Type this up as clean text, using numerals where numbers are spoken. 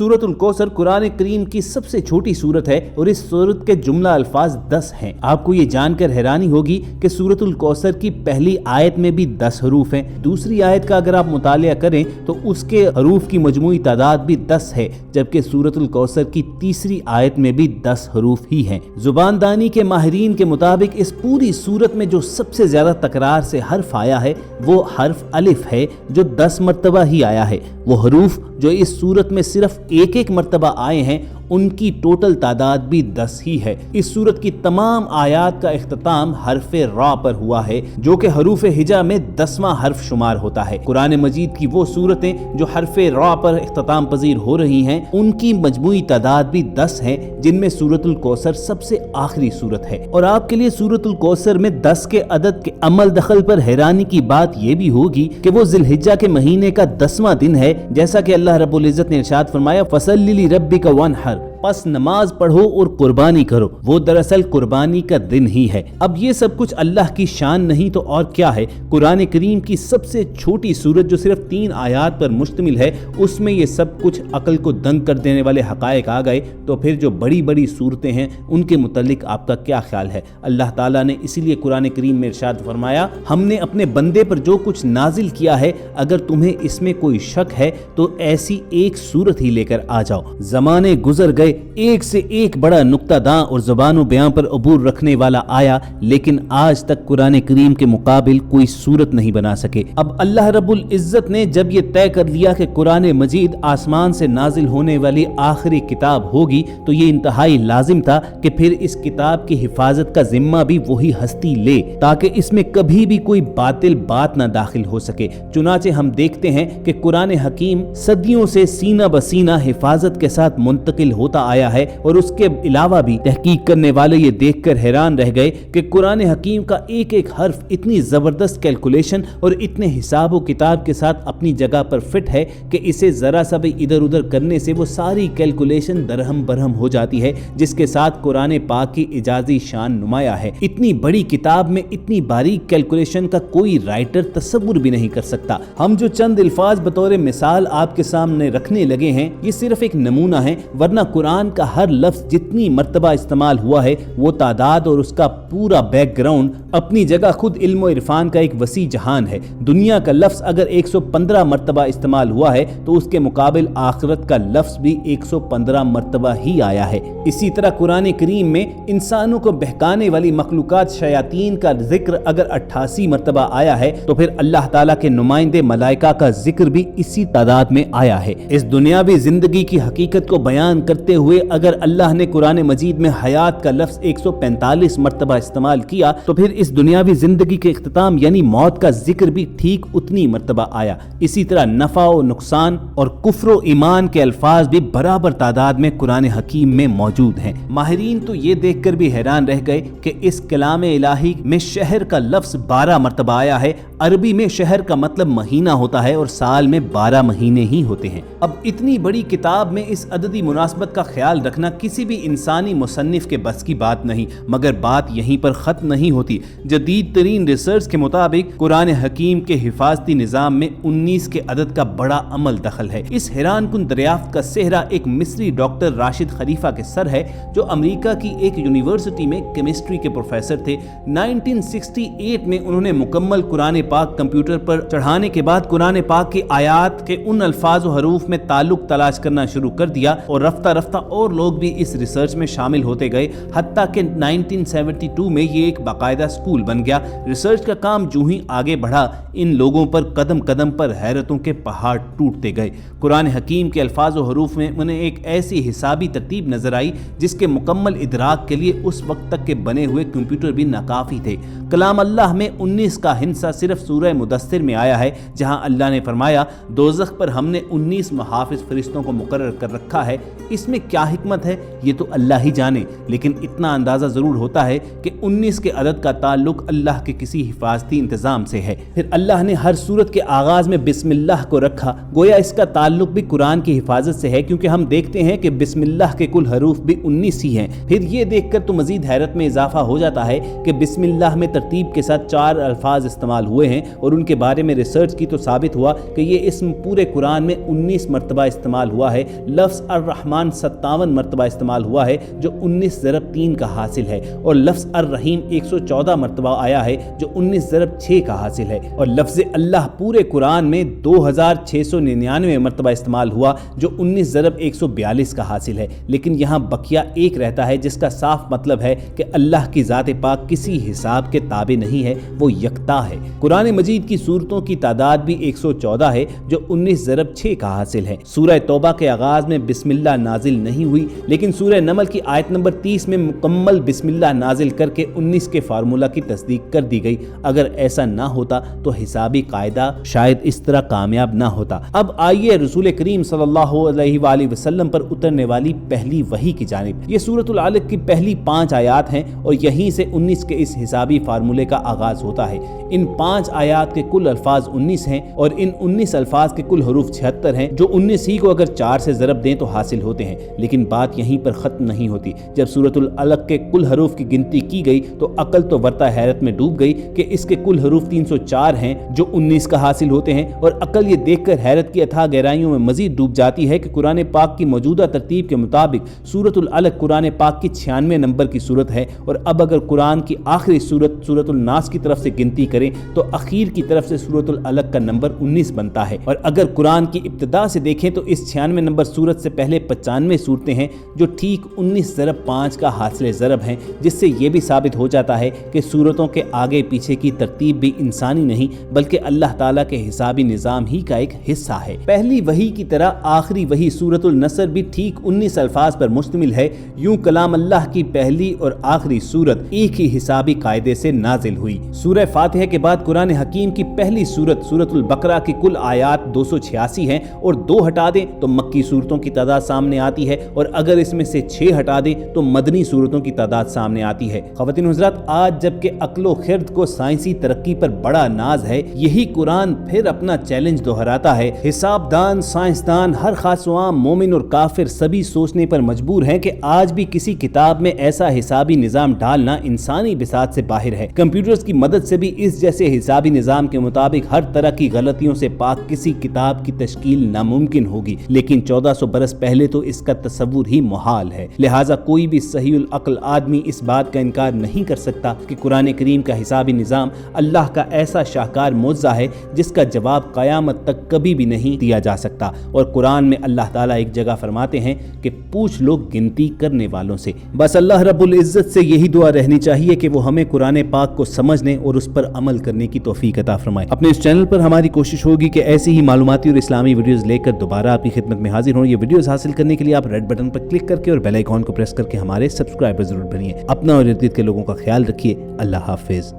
सूरतुल कौसर कुरान करीम की सबसे छोटी सूरत है और इस सूरत के जुमला अल्फाज 10 हैं। आपको ये जानकर हैरानी होगी कि सूरतुल कौसर की पहली आयत में भी 10 हरूफ हैं। दूसरी आयत का अगर आप मुतालिया करें तो उसके हरूफ की मजमूई तादाद भी 10 है, जबकि सूरतुल कौसर की तीसरी आयत में भी 10 हरूफ ही हैं। जुबानदानी के माहिरीन के मुताबिक इस पूरी सूरत में जो सबसे ज्यादा तकरार से हर्फ आया है वो हर्फ अलिफ है, जो 10 मरतबा ही आया है। वो हरूफ जो इस सूरत में सिर्फ एक मरतबा आए हैं उनकी टोटल तादाद भी 10 ही है। इस सूरत की तमाम आयात का इख्तिताम हरफ रा पर हुआ है, जो कि हरूफ हिजा में 10वां हर्फ शुमार होता है। कुरान मजीद की वो सूरतें जो हरफ रा पर इख्तिताम पजीर हो रही हैं उनकी मजमूई तादाद भी 10 है, जिनमें सूरतुल कौसर सबसे आखिरी सूरत है। और आपके लिए सूरतुल कौसर में 10 के अदद के अमल दखल पर हैरानी की बात यह भी होगी कि वो जिलहिज्जा के महीने का 10वां दिन है, जैसा कि अल्लाह रब्बुल इज्जत ने इरशाद फरमाया, फसल्लि लिरब्बिका वनहर, बस नमाज पढ़ो और कुर्बानी करो। वो दरअसल कुर्बानी का दिन ही है। अब ये सब कुछ अल्लाह की शान नहीं तो और क्या है। कुरान करीम की सबसे छोटी सूरत जो सिर्फ 3 आयात पर मुश्तमिल है, उसमें ये सब कुछ अकल को दंग कर देने वाले हकायक आ गए, तो फिर जो बड़ी बड़ी सूरतें हैं उनके मुतल्लिक आपका क्या ख्याल है। अल्लाह ताला ने इसीलिए कुरान करीम में इरशाद फरमाया, हमने अपने बंदे पर जो कुछ नाजिल किया है, अगर तुम्हें इसमें कोई शक है तो ऐसी एक सूरत ही लेकर आ जाओ। जमाने गुजर गए, एक से एक बड़ा नुक्तादां और ज़ुबान बयां पर अबूर रखने वाला आया, लेकिन आज तक कुरान करीम के मुकाबिल कोई सूरत नहीं बना सके। अब अल्लाह रब्बुल इज्जत ने जब ये तय कर लिया कि कुरान मजीद आसमान से नाजिल होने वाली आखिरी किताब होगी, तो ये इंतहाई लाजिम था कि फिर इस किताब की हिफाजत का जिम्मा भी वही हस्ती ले, ताकि इसमें कभी भी कोई बातिल बात ना दाखिल हो सके। चुनाचे हम देखते हैं कि कुरान हकीम सदियों से सीना बसीना हिफाजत के साथ मुंतकिल होता आया है, और उसके अलावा भी तहकीक करने वाले ये देखकर हैरान रह गए कि कुरान हकीम का एक एक हर्फ इतनी जबरदस्त कैलकुलेशन और इतने हिसाब व किताब के साथ अपनी जगह पर फिट है कि इसे जरा सा भी इधर उधर करने से वो सारी कैलकुलेशन दरहम बरहम हो जाती है, जिसके साथ कुरान पाक की इजाजी शान नुमाया है। इतनी बड़ी किताब में इतनी बारीक कैलकुलेशन का कोई राइटर तसव्वुर भी नहीं कर सकता। हम जो चंद अल्फाज बतौर मिसाल आपके सामने रखने लगे हैं, ये सिर्फ एक नमूना है, वरना कुरान का हर लफ्ज जितनी मर्तबा इस्तेमाल हुआ है वो तादाद और उसका पूरा बैकग्राउंड अपनी जगह खुद इल्म और इरफान का एक वसी जहान है। दुनिया का लफ्ज अगर 115 मर्तबा इस्तेमाल हुआ है तो उसके मुकाबिल आखिरत का लफ्ज भी 115 मर्तबा ही आया है। इसी तरह कुरान करीम में इंसानों को बहकाने वाली मखलूकात शयातीन का जिक्र अगर 88 मर्तबा आया है, तो फिर अल्लाह ताला के नुमाइंदे मलाइका का जिक्र भी इसी तादाद में आया है। इस दुनियावी जिंदगी की हकीकत को बयान करते हुए अगर अल्लाह ने कुरान मजीद में हयात का लफ्ज 145 मर्तबा इस्तेमाल किया, तो फिर इस दुनियावी जिंदगी के इख्तिताम यानी मौत का जिक्र भी ठीक उतनी मर्तबा आया। इसी तरह नफा और नुकसान और कुफ्र व ईमान के अल्फाज भी बराबर तादाद में कुरान हकीम में मौजूद हैं। माहिरीन तो ये देखकर भी हैरान रह गए कि इस कलाम इलाही में शहर का लफ्ज 12 मर्तबा आया है। अरबी में शहर का मतलब महीना होता है और साल में 12 महीने ही होते हैं। अब इतनी बड़ी किताब में इस अददी मुनासबत का ख्याल रखना किसी भी इंसानी मुसन्निफ के बस की बात नहीं, मगर बात यहीं पर खत्म नहीं होती। जदीद तरीन रिसर्च के मुताबिक कुरान हकीम के हिफाजती निज़ाम में 19 के अदद का बड़ा अमल दखल है। इस हैरान कुन दरियाफ्त का सेहरा एक मिस्री डॉक्टर राशिद खलीफा के सर है, जो अमेरिका की एक यूनिवर्सिटी में केमिस्ट्री के प्रोफेसर थे। 1968 में उन्होंने मुकम्मल कुरान पाक कंप्यूटर पर चढ़ाने के बाद कुरान पाक की आयात के उन अल्फाज और हरूफ में ताल्लुक तलाश करना शुरू कर दिया, और रफ्ता रफ्ता और लोग भी इस रिसर्च में शामिल होते गए, हत्ता कि 1972 में ये एक बाकायदा स्कूल बन गया। रिसर्च का काम जो ही आगे बढ़ा, इन लोगों पर कदम कदम पर हैरतों के पहाड़ टूटते गए। कुरान हकीम के अल्फाज और हरूफ में उन्हें एक ऐसी हिसाबी तरतीब नजर आई जिसके मुकम्मल इदराक के लिए उस वक्त तक के बने हुए कंप्यूटर भी नाकाफी थे। कलाम अल्लाह में 19 का हिस्सा सिर्फ सूरह मुदस्सिर में आया है, जहां अल्लाह ने फरमाया, दोज़ख पर हमने 19 मुहाफिज फरिश्तों को मुकर्रर कर रखा है। इसमें क्या हिकमत है ये तो अल्लाह ही जाने, लेकिन इतना अंदाजा जरूर होता है कि 19 के अदद का ताल्लुक अल्लाह के किसी हिफाजती इंतजाम से है। फिर अल्लाह ने हर सूरत के आगाज में बिस्मिल्लाह को रखा, गोया इसका ताल्लुक भी कुरान की हिफाजत से है, क्योंकि हम देखते हैं कि बिस्मिल्लाह के कुल हरूफ भी 19 ही हैं। फिर ये देखकर तो मजीद हैरत में इजाफा हो जाता है कि बिस्मिल्लाह में तरतीब के साथ 4 अल्फाज इस्तेमाल हुए हैं, और उनके बारे में रिसर्च की तो साबित हुआ कि ये इस्म पूरे कुरान में 19 मरतबा इस्तेमाल हुआ है। लफ्ज़ अर्रहमान 57 मरतबा इस्तेमाल हुआ है जो 19 ज़रब 3 का हासिल है, और लफ्ज़ अर्रहीम 114 मरतबा आया है जो 19 ज़रब 6 का हासिल है, और लफ्ज़ अल्लाह पूरे कुरान में 2699 मरतबा इस्तेमाल हुआ जो 19 ज़रब 142 का हासिल है। लेकिन यहाँ बकिया एक रहता है जिसका साफ मतलब है कि अल्लाह की ज़ात पाक किसी हिसाब के ताबे नहीं है, वो यकता है। कुरान मजीद की सूरतों की तादाद भी 114 है जो 19 ज़रब 6 का हासिल है। सूरह तौबा के आगाज में बिस्मिल्लाह नाजिल नहीं हुई, लेकिन सूरह नमल की आयत नंबर 30 में मुकम्मल बिस्मिल्लाह नाजिल करके 19 के फार्मूला की तस्दीक कर दी गई। अगर ऐसा ना होता तो हिसाबी कायदा शायद इस तरह कामयाब ना होता। अब आइए रसूल करीम सल्लल्लाहु अलैहि वसल्लम पर उतरने वाली पहली वही की जानिब। ये सूरतुल अलक की पहली 5 आयात हैं और यहीं से 19 के इस हिसाबी फार्मूले का आगाज होता है। इन 5 आयात के कुल अल्फाज 19 हैं और इन 19 अल्फाज के कुल हरूफ 76 हैं, जो 19 ही को अगर 4 से ज़रब दें तो हासिल होते हैं। लेकिन बात यहीं पर ख़त्म नहीं होती। जब सूरतुल अलक के कुल हरूफ की गिनती की गई तो अकल तो वर्ता हैरत में डूब गई कि इसके कुल हरूफ 304 हैं जो 19 का हासिल होते हैं, और अकल ये देखकर हैरत की अथाह गहराइयों में मजीद डूब जाती है कि कुरान पाक की मौजूदा तरतीब के मुताबिक सूरतुल अलक कुरान पाक की 96 नंबर की सूरत है, और अब अगर कुरान की आखिरी सूरत सूरतुल नास की तरफ से गिनती करें तो अखीर की तरफ से सूरतुल अलक का नंबर 19 बनता है। और अगर कुरान की इब्तिदा से देखें तो इस 96 नंबर सूरत से पहले 95 सूरतें हैं जो ठीक 19 ज़रब 5 का हासिल ज़रब हैं, जिससे ये भी साबित हो जाता है कि सूरतों के आगे पीछे की तरतीब भी इंसानी नहीं बल्कि अल्लाह ताला के हिसाबी निज़ाम ही का एक हिस्सा है। पहली वही की तरह आखिरी वही सूरतुल नसर भी ठीक 19 अल्फाज पर मुश्तमिल है। यूं कलाम अल्लाह की पहली और आखिरी सूरत एक ही हिसाबी कायदे से नाजिल हुई। सूरह फातिहा के बाद कुरान हकीम की पहली सूरत सूरतुल बकरा की कुल आयात 286 हैं, और 2 हटा दें तो मक्की सूरतों की तादाद सामने आती है, और अगर इसमें से 6 हटा दें तो मदनी सूरतों की तादाद सामने आती है। ख़वातीन हज़रात, आज जबकि अक्लो खिर्द को साइंसी तरक्की पर बड़ा नाज है, यही कुरान फिर अपना चैलेंज दोहराता है। हिसाबदान, साइंसदान, हर खास व आम, मोमिन और काफिर सभी सोचने पर मजबूर हैं कि आज भी किसी किताब में ऐसा हिसाबी निज़ाम डालना इंसानी बिसात से बाहर है। कंप्यूटर्स की मदद से भी इस जैसे हिसाबी निज़ाम के मुताबिक हर तरह की गलतियों से पाक किसी किताब की तश्कील नामुमकिन होगी, लेकिन 1400 बरस पहले तो इसका तसव्वुर ही मुहाल है। लिहाजा कोई भी सहीउल अक्ल आदमी इस बात का इनकार नहीं कर सकता कि कुरान करीम का हिसाबी निज़ाम अल्लाह का ऐसा शाहकार मौज़ा है जिसका जवाब क़यामत तक कभी भी नहीं दिया जा सकता। और कुरान में अल्लाह ताला एक जगह फरमाते हैं कि पूछ लो गिनती करने वालों से। बस अल्लाह रब्बुल इज़्ज़त से यही दुआ रहनी चाहिए कि वो हमें कुरान पाक को समझने और उस पर अमल करने की तौफीक अता फरमाए। अपने इस चैनल पर हमारी कोशिश होगी कि ऐसी ही मालूमाती और इस्लामी वीडियोस लेकर दोबारा आपकी खिदमत में हाजिर हों। ये वीडियोस हासिल करने के लिए आप रेड बटन पर क्लिक करके और बेल आइकॉन को प्रेस करके हमारे सब्सक्राइबर जरूर बनिए। अपना और इर्द गिर्द के लोगों का ख्याल रखिए। अल्लाह हाफिज।